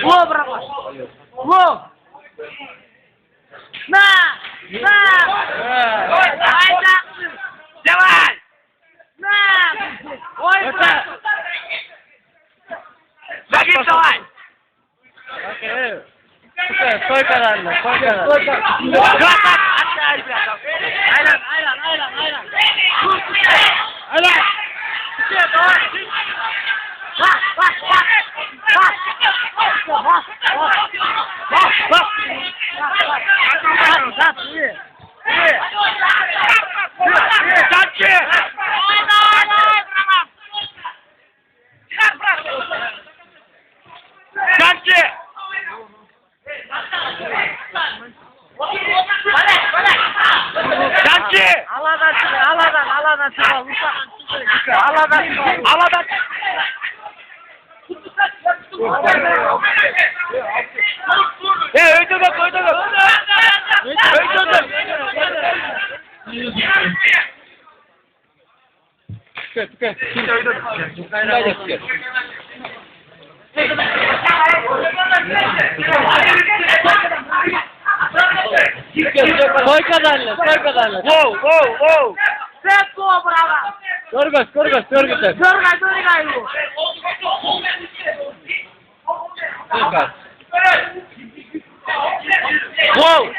Во, брат! Во! На! Давай! На! Ой, брат! Беги, давай! Koy kararını, koy kararını. Aynen. Aynen. Aladan Koy kadarını. Wow. Set go, brava. Görgüs. Dörgay bu. Görgüs. Wow.